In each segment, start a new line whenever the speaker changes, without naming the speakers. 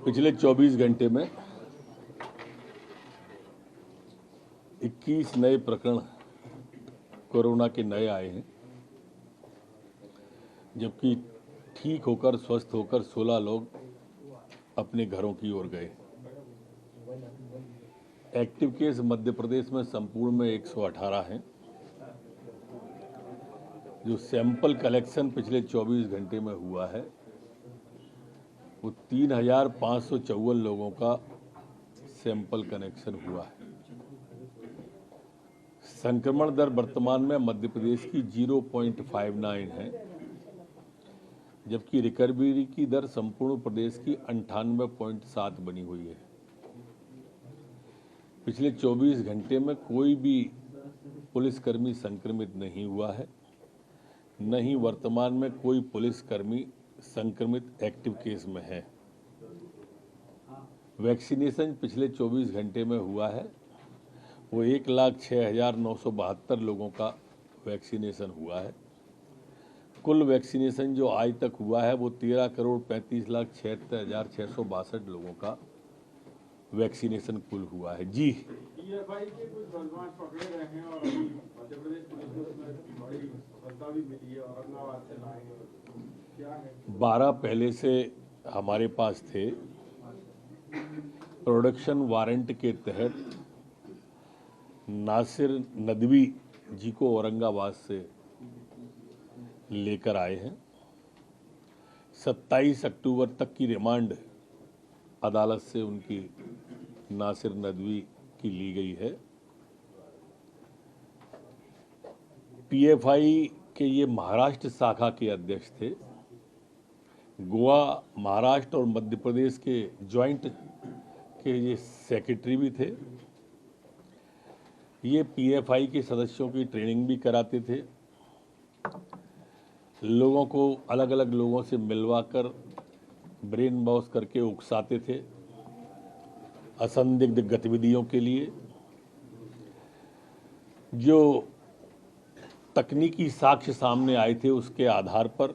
पिछले 24 घंटे में 21 नए प्रकरण कोरोना के नए आए हैं, जबकि ठीक होकर स्वस्थ होकर 16 लोग अपने घरों की ओर गए। एक्टिव केस मध्य प्रदेश में संपूर्ण में 118 हैं। जो सैंपल कलेक्शन पिछले 24 घंटे में हुआ है वो 3,554 लोगों का सैंपल कलेक्शन हुआ है। संक्रमण दर वर्तमान में मध्य प्रदेश की 0.59 है, जबकि रिकवरी की दर संपूर्ण प्रदेश की 98.7 बनी हुई है। पिछले 24 घंटे में कोई भी पुलिसकर्मी संक्रमित नहीं हुआ है, न ही वर्तमान में कोई पुलिसकर्मी संक्रमित एक्टिव केस में है। वैक्सीनेशन पिछले 24 घंटे में हुआ है वो 1,06,972 लोगों का वैक्सीनेशन हुआ है। कुल वैक्सीनेशन जो आज तक हुआ है वो 13,35,76,662 लोगों का वैक्सीनेशन कुल हुआ है। जी,
पीएफआई के कुछ बदमाश पकड़े गए हैं और अभी मध्य प्रदेश पुलिस को उसमें बड़ी सफलता भी मिली है। औरंगाबाद से लाए हैं, क्या है?
12 पहले से हमारे पास थे। प्रोडक्शन वारंट के तहत नासिर नदवी जी को औरंगाबाद से लेकर आए हैं। 27 अक्टूबर तक की रिमांड अदालत से उनकी नासिर नदवी की ली गई है। पीएफआई के ये महाराष्ट्र शाखा के अध्यक्ष थे। गोवा, महाराष्ट्र और मध्य प्रदेश के जॉइंट के ये सेक्रेटरी भी थे। ये पीएफआई के सदस्यों की ट्रेनिंग भी कराते थे, लोगों को अलग अलग लोगों से मिलवाकर ब्रेन वॉश करके उकसाते थे असंदिग्ध गतिविधियों के लिए। जो तकनीकी साक्ष्य सामने आए थे उसके आधार पर,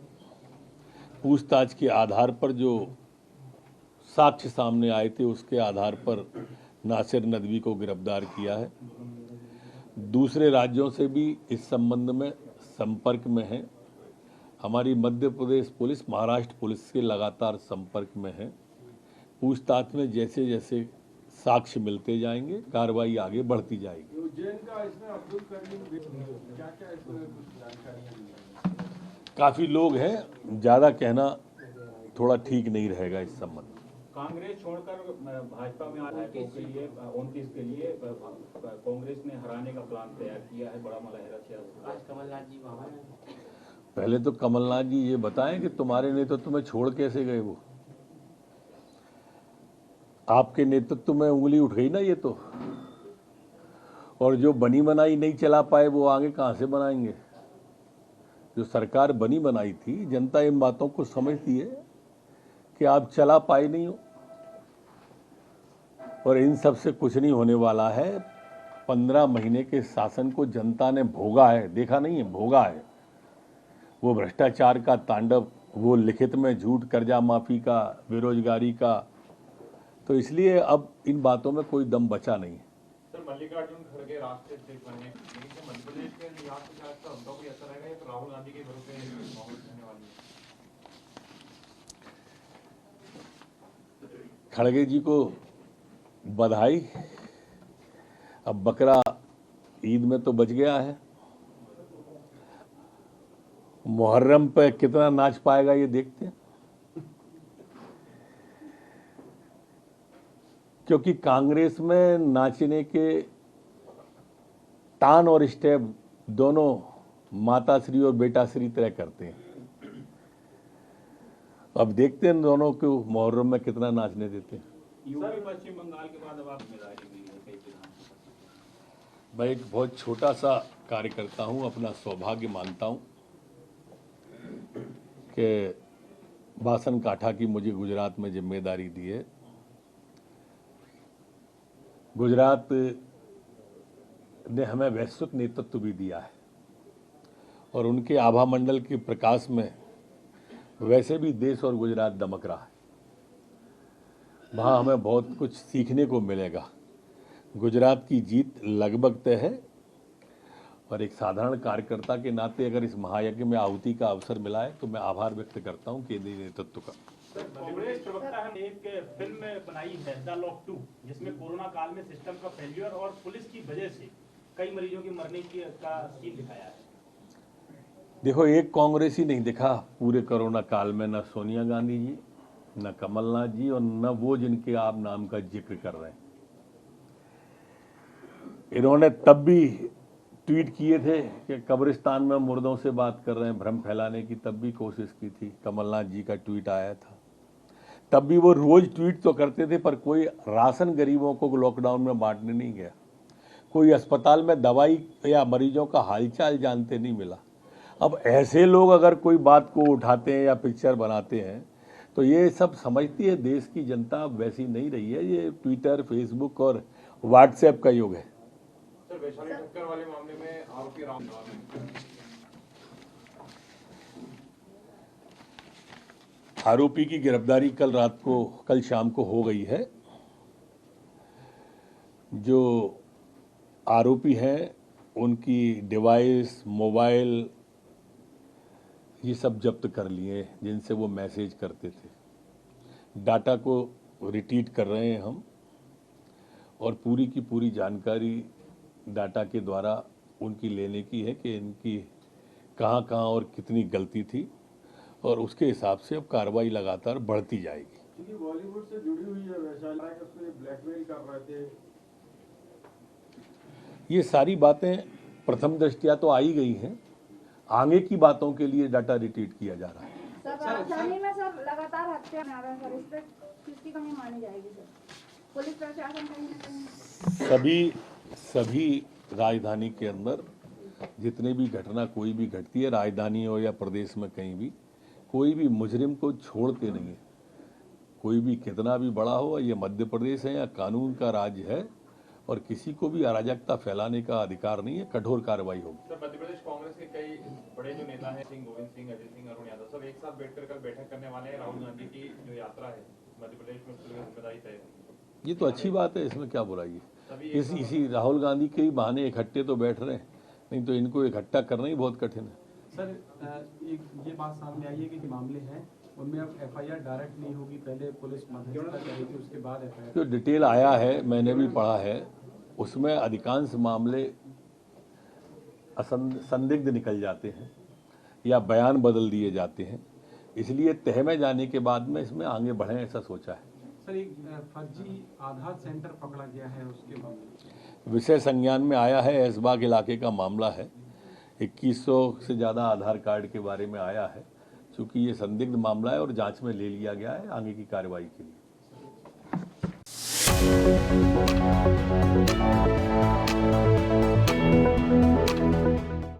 पूछताछ के आधार पर जो साक्ष्य सामने आए थे उसके आधार पर नासिर नदवी को गिरफ्तार किया है। दूसरे राज्यों से भी इस संबंध में संपर्क में है। हमारी मध्य प्रदेश पुलिस महाराष्ट्र पुलिस के लगातार संपर्क में है। पूछताछ में जैसे जैसे साक्ष्य मिलते जाएंगे कार्रवाई आगे बढ़ती जाएगी।
उज्जैन का इसमें अब्दुल करीम क्या इसमें कुछ जानकारियां दी?
काफी लोग हैं, ज्यादा कहना थोड़ा ठीक नहीं रहेगा इस संबंध में।
कांग्रेस छोड़कर भाजपा में आने के लिए 29 के लिए कांग्रेस ने हराने का प्लान तैयार किया है। बड़ा मुजाहिरा सियासत। आज कमलनाथ जी वहां हैं।
पहले तो कमलनाथ जी ये बताएं कि तुम्हारे नेतृत्व में छोड़ कैसे गए वो? आपके नेतृत्व में उंगली उठ गई ना ये तो। और जो बनी बनाई नहीं चला पाए वो आगे कहां से बनाएंगे? जो सरकार बनी बनाई थी, जनता इन बातों को समझती है कि आप चला पाए नहीं हो, और इन सब से कुछ नहीं होने वाला है। 15 महीने के शासन को जनता ने भोगा है, देखा नहीं है, भोगा है। वो भ्रष्टाचार का तांडव, वो लिखित में झूठ, कर्जा माफी का, बेरोजगारी का। तो इसलिए अब इन बातों में कोई दम बचा नहीं है।
सर, मल्लिकार्जुन खड़गे राष्ट्रीय अध्यक्ष बने, लेकिन मध्य प्रदेश के लिहाज से क्या उनका कोई असर रहेगा या तो राहुल गांधी के भरोसे माहौल रहने वाली है?
खड़गे जी को बधाई। अब बकरा ईद में तो बच गया है, मुहर्रम पे कितना नाच पाएगा ये देखते हैं। क्योंकि कांग्रेस में नाचने के तान और स्टेप दोनों माताश्री और बेटाश्री तय करते हैं। अब देखते हैं दोनों को मुहर्रम में कितना नाचने देते हैं।
यूपी पश्चिम बंगाल के बाद अब आप जिम्मेदारी ली है कई विधानसभा।
मैं एक बहुत छोटा सा कार्यकर्ता हूं, अपना सौभाग्य मानता हूं कि बासन काठा की मुझे गुजरात में जिम्मेदारी दी है। गुजरात ने हमें वैश्विक नेतृत्व भी दिया है और उनके आभा मंडल के प्रकाश में वैसे भी देश और गुजरात दमक रहा है। वहाँ हमें बहुत कुछ सीखने को मिलेगा। गुजरात की जीत लगभग तय है और एक साधारण कार्यकर्ता के नाते अगर इस महायज्ञ में आहुति का अवसर मिला है तो मैं आभार व्यक्त करता हूँ केंद्रीय नेतृत्व का।
कांग्रेस प्रवक्ता ने एक फिल्म बनाई है द लॉक 2, जिसमें कोरोना काल में सिस्टम का फेल्यूर और पुलिस की वजह से कई मरीजों के मरने का सीन दिखाया है।
देखो, एक कांग्रेसी नहीं दिखा पूरे कोरोना काल में, न सोनिया गांधी जी, न कमलनाथ जी और न वो जिनके आप नाम का जिक्र कर रहे हैं। इन्होंने तब भी ट्वीट किए थे कि कब्रिस्तान में मुर्दों से बात कर रहे हैं, भ्रम फैलाने की तब भी कोशिश की थी। कमलनाथ जी का ट्वीट आया था, तब भी वो रोज ट्वीट तो करते थे, पर कोई राशन गरीबों को लॉकडाउन में बांटने नहीं गया, कोई अस्पताल में दवाई या मरीजों का हालचाल जानते नहीं मिला। अब ऐसे लोग अगर कोई बात को उठाते हैं या पिक्चर बनाते हैं तो ये सब समझती है देश की जनता वैसी नहीं रही है। ये ट्विटर, फेसबुक और व्हाट्सएप का युग है।
सर, वैशाली टक्कर वाले मामले में आरोपी राम
आरोपी की गिरफ्तारी कल शाम को हो गई है। जो आरोपी हैं उनकी डिवाइस, मोबाइल, ये सब जब्त कर लिए जिनसे वो मैसेज करते थे। डाटा को रिट्रीट कर रहे हैं हम और पूरी की पूरी जानकारी डाटा के द्वारा उनकी लेने की है कि इनकी कहाँ कहाँ और कितनी गलती थी और उसके हिसाब से अब कार्रवाई लगातार बढ़ती जाएगी।
क्योंकि बॉलीवुड से जुड़ी हुई है वैशाली, उसमें ब्लैकमेल कर रहे थे।
ये सारी बातें प्रथम दृष्टया तो आई गई हैं, आगे की बातों के लिए डाटा रिट्रीट किया जा रहा है।
सर, राजधानी में सर लगातार हत्या आ रहा है सर, इस पे किसकी कमी मानी जाएगी सर? पुलिस प्रशासन कहीं ना कहीं
सभी राजधानी के अंदर जितने भी घटना कोई भी घटती है, राजधानी हो या प्रदेश में कहीं भी, कोई भी मुजरिम को छोड़ते नहीं है। कोई भी कितना भी बड़ा हो, ये मध्य प्रदेश है या कानून का राज्य है और किसी को भी अराजकता फैलाने का अधिकार नहीं है। कठोर कार्रवाई होगी।
सर, मध्य प्रदेश कांग्रेस के कई बड़े जो नेता हैं, सिंह, गोविंद सिंह, अजय सिंह, अरुण यादव, सब एक साथ बैठकर कल बैठक करने वाले हैं। राहुल गांधी की जो यात्रा है मध्य प्रदेश में, उसकी जिम्मेदारी तय है।
ये तो अच्छी बात है, इसमें क्या बुराई है। इसी राहुल गांधी के ही बहाने इकट्ठे तो बैठ रहे हैं, नहीं तो इनको इकट्ठा करना ही बहुत कठिन है।
सर, एक ये बात सामने आई है कि मामले हैं उनमें अब एफआईआर डायरेक्ट नहीं होगी, पहले पुलिस मध्यस्थता करेगी, उसके बाद एफआईआर।
जो डिटेल आया है, मैंने भी पढ़ा है, उसमें अधिकांश मामले संदिग्ध निकल जाते हैं या बयान बदल दिए जाते हैं, इसलिए तह में जाने के बाद में इसमें आगे बढ़ें ऐसा सोचा है।
सर, एक फर्जी आधार सेंटर पकड़ा गया है, उसके मामले
विषय संज्ञान में आया है। ऐशबाग इलाके का मामला है। 2100 से ज़्यादा आधार कार्ड के बारे में आया है। चूँकि ये संदिग्ध मामला है और जांच में ले लिया गया है आगे की कार्रवाई के लिए।